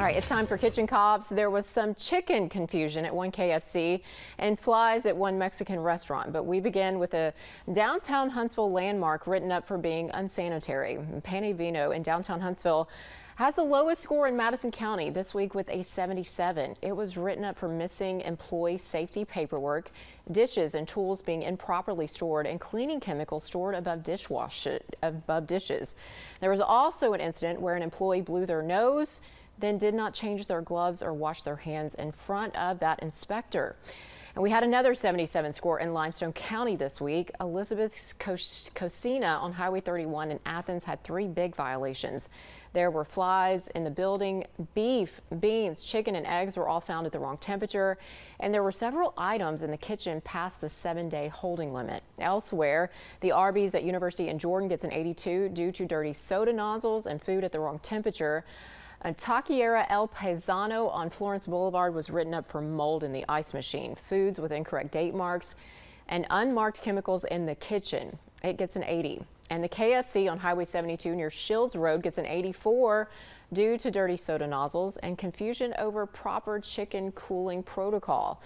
All right, it's time for Kitchen Cops. There was some chicken confusion at one KFC and flies at one Mexican restaurant. But we begin with a downtown Huntsville landmark written up for being unsanitary. Pane Vino in downtown Huntsville has the lowest score in Madison County this week with a 77. It was written up for missing employee safety paperwork, dishes and tools being improperly stored, and cleaning chemicals stored above dishes. There was also an incident where an employee blew their nose, then did not change their gloves or wash their hands in front of that inspector. And we had another 77 score in Limestone County this week. Elizabeth Cosina on Highway 31 in Athens had 3 big violations. There were flies in the building, beef, beans, chicken, and eggs were all found at the wrong temperature, and there were several items in the kitchen past the 7-day holding limit. Elsewhere, the Arby's at University in Jordan gets an 82 due to dirty soda nozzles and food at the wrong temperature. A Taqueria El Paisano on Florence Boulevard was written up for mold in the ice machine, foods with incorrect date marks, and unmarked chemicals in the kitchen. It gets an 80. And the KFC on Highway 72 near Shields Road gets an 84 due to dirty soda nozzles and confusion over proper chicken cooling protocol.